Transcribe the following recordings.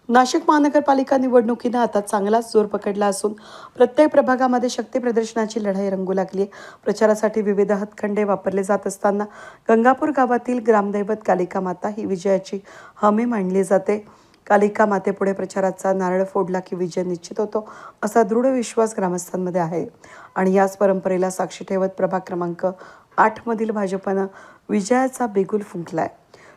नाशिक महानगरपालिका निवडणुकीनं आता चांगलाच जोर पकडला असून प्रत्येक प्रभागामध्ये शक्ती प्रदर्शनाची लढाई रंगू लागली आहे। प्रचारासाठी विविध हातखंडे वापरले जात असताना गंगापूर गावातील ग्रामदैवत कालिका माता ही विजयाची हमी मानली जाते। कालिका मातेपुढे प्रचाराचा नारळ फोडला की विजय निश्चित होतो असा दृढ विश्वास ग्रामस्थांमध्ये आहे आणि याच परंपरेला साक्षी ठेवत प्रभाग क्रमांक 8 मधील भाजपनं विजयाचा बिगुल फुंकलाय।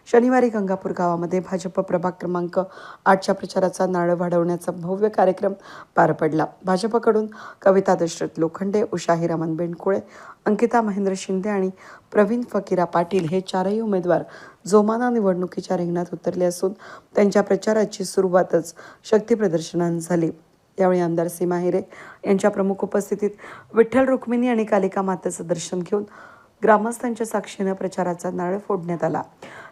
शनिवारी गंगापूर गावामध्ये भाजप प्रभाग क्रमांक 8च्या प्रचाराचा नारळ वाढवण्याचा भव्य कार्यक्रम पार पडला। भाजपकडून कविता दशरथ लोखंडे, उषा हिरामन बेंडकुळे, अंकिता महेंद्र शिंदे आणि प्रवीण फकीरा पाटील हे चारही उमेदवार जोमानं निवडणुकीच्या रिंगणात उतरले असून त्यांच्या प्रचाराची सुरुवातच शक्ती प्रदर्शनाने झाली। यावेळी आमदार सीमा हिरे यांच्या प्रमुख उपस्थितीत विठ्ठल रुक्मिणी आणि कालिका मातेचं दर्शन घेऊन ग्रामस्थांच्या साक्षीने प्रचाराचा नारळ फोडण्यात आला।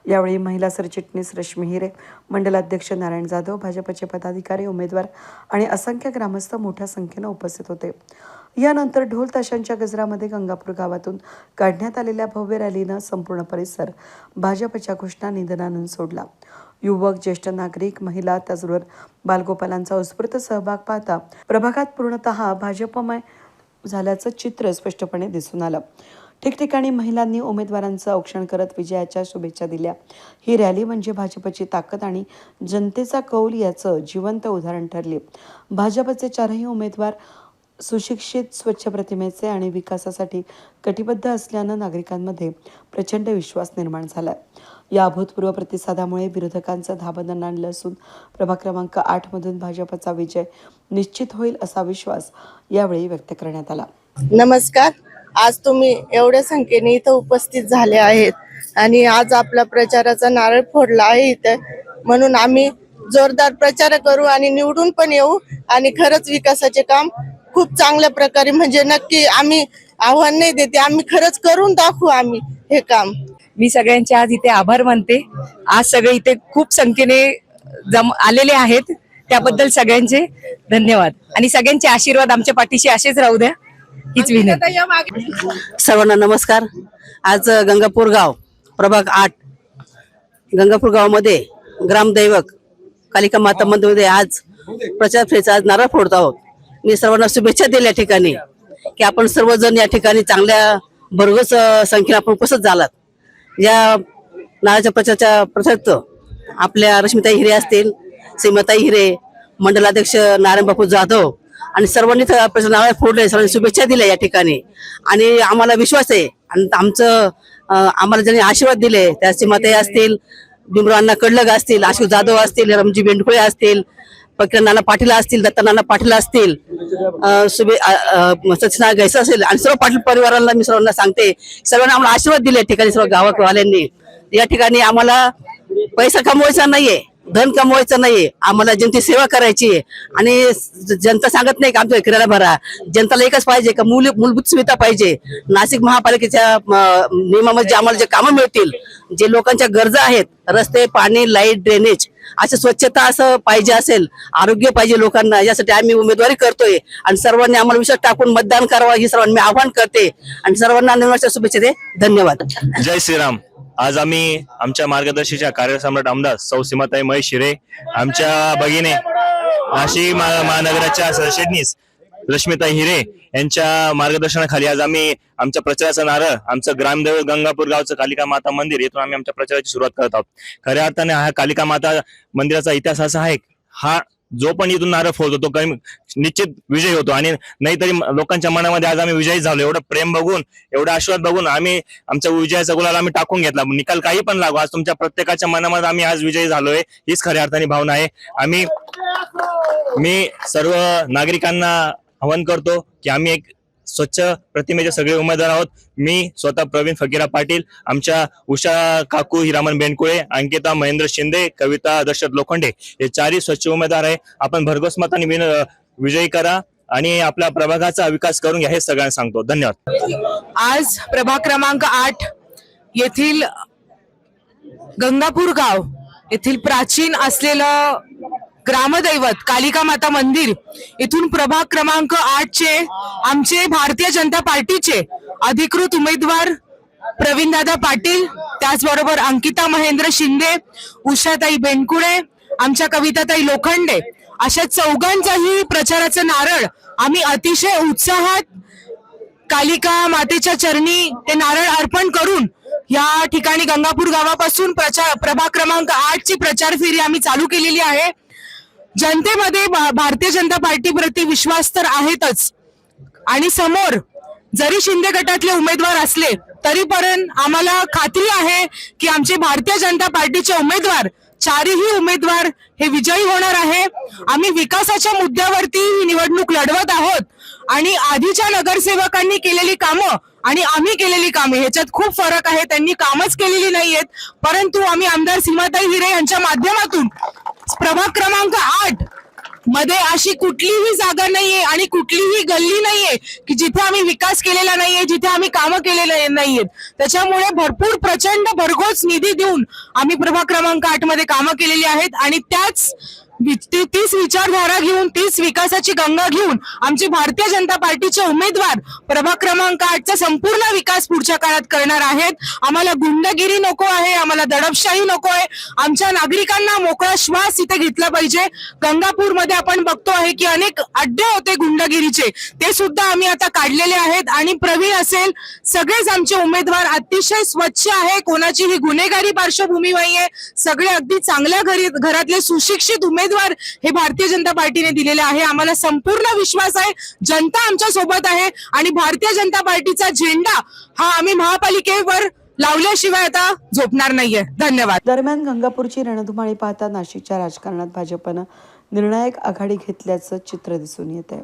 यावेळी महिला सरचिटणीस रश्मी हिरे, मंडलाध्यक्ष नारायण जाधव, भाजपचे पदाधिकारी, उमेदवार आणि असंख्य ग्रामस्थ मोठ्या संख्येने उपस्थित होते। यानंतर ढोल ताशांच्या गजरामध्ये गंगापूर गावातून काढण्यात आलेल्या भव्य रॅलीनं संपूर्ण परिसर भाजपच्या घोषणा निनादानं सोडला। युवक, ज्येष्ठ नागरिक, महिला त्याचबरोबर बालगोपालांचा उत्स्फूर्त सहभाग पाहता प्रभागात पूर्णतः भाजपमय झाल्याचं चित्र स्पष्टपणे दिसून आलं। ठिकठिकाणी महिलांनी उमेदवारांचं औक्षण करत विजयाच्या शुभेच्छा दिल्या। ही रॅली म्हणजे भाजपची ताकद आणि जनतेचा कौल याचं जिवंत उदाहरण ठरले। भाजपचे चारही उमेदवार सुशिक्षित, स्वच्छ प्रतिमेचे आणि विकासासाठी कटिबद्ध असल्यानं नागरिकांमध्ये प्रचंड विश्वास निर्माण झाला। या अभूतपूर्व प्रतिसादामुळे विरोधकांचं धाबदन आणलं असून प्रभाग क्रमांक 8 मधून भाजपचा विजय निश्चित होईल असा विश्वास यावेळी व्यक्त करण्यात आला। नमस्कार। आज तुम्ही एवढ्या संख्येने इथं उपस्थित झाले आहेत आणि आज आपला प्रचाराचा नारळ फोडला आहे इथं, म्हणून आम्ही जोरदार प्रचार करू आणि निवडून पण येऊ आणि खरंच विकासाचे काम खूप चांगल्या प्रकारे, म्हणजे नक्की आम्ही आव्हान नाही देते, आम्ही खरंच करून दाखवू आम्ही हे काम। मी सगळ्यांचे आज इथे आभार मानते। आज सगळे इथे खूप संख्येने आलेले आहेत, त्याबद्दल सगळ्यांचे धन्यवाद आणि सगळ्यांचे आशीर्वाद आमच्या पाठीशी असेच राहू द्या हीच विनंती। सर्वांना नमस्कार। आज गंगापूर गाव प्रभाग 8 गंगापूर गावामध्ये ग्रामदैवक कालिका माता मंदिरामध्ये आज प्रचार फेरीचा आज नारळ फोडत आहोत। मी सर्वांना शुभेच्छा दिल्या ठिकाणी की आपण सर्वजण या ठिकाणी चांगल्या भरघोस संख्येने आपण उपस्थित झालात। या नारळाच्या प्रचाराच्या प्रचारात आपल्या रश्मिताई हिरे असतील, सीमाताई हिरे, मंडलाध्यक्ष नारायण बापू जाधव आणि सर्वांनी नारळ फोडले, सर्वांनी शुभेच्छा दिल्या या ठिकाणी आणि आम्हाला विश्वास आहे आणि आम्हाला ज्यांनी आशीर्वाद दिले त्या सीमाताई असतील, भीमराव कडलग असतील, आशू जाधव असतील, रमजी बेंडकुळे असतील, नाना पाटील असतील, दत्ता नाना पाटील असतील, सचिना गैसा असेल आणि सर्व पाटील परिवाराला मी सर्वांना सांगते, सर्वांना आम्हाला आशीर्वाद दिले ठिकाणी सर्व गावावाल्यांनी। या ठिकाणी आम्हाला पैसा कमवायचा नाहीये, धन कमवायचं नाहीये, आम्हाला जनतेची सेवा करायची आहे आणि जनता सांगत नाही का आमच्या किराणा भरा, जनताला एकच पाहिजे का मूलभूत सुविधा पाहिजे। नाशिक महापालिकेच्या नियमामध्ये आम्हाला जे कामं मिळतील, जे लोकांच्या गरजा आहेत, रस्ते, पाणी, लाईट, ड्रेनेज, असं स्वच्छता असं पाहिजे असेल, आरोग्य पाहिजे लोकांना, यासाठी आम्ही उमेदवारी करतोय आणि सर्वांनी आम्हाला विश्वास टाकून मतदान करावा ही सर्वांनी मी आवाहन करते आणि सर्वांना नवीन शुभेच्छा दे। धन्यवाद। जय श्रीराम। आज आम्ही आमच्या मार्गदर्शीच्या कार्यसम्राट आमदार सौ सीमाताई महेश हिरे, आमच्या भगिनी नाशिक महानगराच्या सरचिटणीस रश्मिताई हिरे यांच्या मार्गदर्शनाखाली आज आम्ही आमच्या प्रचाराचा नारळ आमचं ग्रामदैवत गंगापूर गावचं कालिका माता मंदिर येथून आम्ही आमच्या प्रचाराची सुरुवात करत आहोत। खऱ्या अर्थाने हा कालिका माता मंदिराचा इतिहास असा आहे, हा जो पण इथून नारळ फोडतो तो निश्चित विजय होतो आणि नाहीतरी लोकांच्या मनामध्ये आज आम्ही विजयी झालो। एवढं प्रेम बघून, एवढा आशीर्वाद बघून आम्ही आमच्या विजयाचा गुलाल आम्ही टाकून घेतला। निकाल काही पण लागू, आज तुमच्या प्रत्येकाच्या मनामध्ये आम्ही आज विजयी झालोय, हीच खऱ्या अर्थाने भावना आहे। मी सर्व नागरिकांना आवाहन करतो की आम्ही एक स्वच्छ प्रतिमेचे सगळे उमेदवार आहोत। मी स्वतः प्रवीण फकीरा पाटील, आमच्या उषा काकू हिरामन बेंडकुळे, अंकिता महेंद्र शिंदे, कविता दशरथ लोखंडे हे चारही स्वच्छ उमेदवार आहे। आपण भरघोस मताने विजयी करा आणि आपल्या प्रभागाचा विकास करून घ्या हे सगळ्यांना सांगतो। धन्यवाद। आज प्रभाग क्रमांक 8 येथील गंगापूर गाव येथील प्राचीन असलेलं ग्रामदैवत कालिका माता मंदिर इथून प्रभाग क्रमांक 8 चे आमचे भारतीय जनता पार्टीचे अधिकृत उमेदवार प्रवीणदादा पाटील, त्याचबरोबर अंकिता महेंद्र शिंदे, उषाताई बेंडकुळे आमच्या कविताताई लोखंडे अशा चौघांचाही प्रचाराचं नारळ आम्ही अतिशय उत्साहात कालिका मातेच्या चरणी ते नारळ अर्पण करून या ठिकाणी गंगापूर गावापासून प्रभाग क्रमांक 8 ची प्रचार फेरी आम्ही चालू केलेली आहे. जनतेमध्ये भारतीय जनता पार्टी प्रति विश्वास तर आहेतच आणि समोर जरी शिंदे गटातले उमेदवार असले तरीपर्यंत आम्हाला खात्री आहे की आमचे भारतीय जनता पार्टीचे उमेदवार चारही उमेदवार हे विजयी होणार आहे. आम्ही विकासाच्या मुद्द्यावरती ही निवडणूक लढवत आहोत आणि आधीच्या नगरसेवकांनी केलेली कामं आणि आम्ही केलेली कामे ह्याच्यात खूप फरक आहे. त्यांनी कामच केलेली नाहीयेत, परंतु आम्ही आमदार सीमाताई हिरे यांच्या माध्यमातून प्रभाग क्रमांक 8 मध्ये अशी कुठलीही जागा नाहीये आणि कुठलीही गल्ली नाहीये की जिथे आम्ही विकास केलेला नाहीये, जिथे आम्ही कामं केलेले नाहीयेत. त्याच्यामुळे भरपूर प्रचंड भरघोस निधी देऊन आम्ही प्रभाग क्रमांक 8 मध्ये कामं केलेली आहेत आणि तीच विचारधारा घेऊन, तीच विकासाची गंगा घेऊन आमचे भारतीय जनता पार्टीचे उमेदवार प्रभाग क्रमांक 8चा संपूर्ण विकास पुढच्या काळात करणार आहेत. आम्हाला गुंडगिरी नको आहे, आम्हाला दडपशाही नको आहे. आमच्या नागरिकांना मोकळा श्वास इथे घेतला पाहिजे. गंगापूरमध्ये आपण बघतो आहे की अनेक अड्डे होते गुंडगिरीचे, ते सुद्धा आम्ही आता काढलेले आहेत आणि प्रवीण असेल सगळेच आमचे उमेदवार अतिशय स्वच्छ आहे, कोणाचीही गुन्हेगारी पार्श्वभूमी नाहीये. सगळे अगदी चांगल्या घरातले सुशिक्षित उमेदवार हे भारतीय जनता पार्टीने दिलेले आहे. आम्हाला संपूर्ण विश्वास आहे, जनता आमच्या सोबत आहे आणि भारतीय जनता पार्टीचा झेंडा हा आम्ही महापालिकेवर लावल्याशिवाय आता झोपणार नाहीये. धन्यवाद. दरम्यान गंगापूरची रणधुमाळी पाहता नाशिकच्या राजकारणात भाजपनं निर्णायक आघाडी घेतल्याचं चित्र दिसून येत आहे.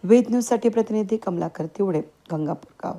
वेद न्यूजसाठी प्रतिनिधी कमलाकर तिवडे, गंगापूर गाव.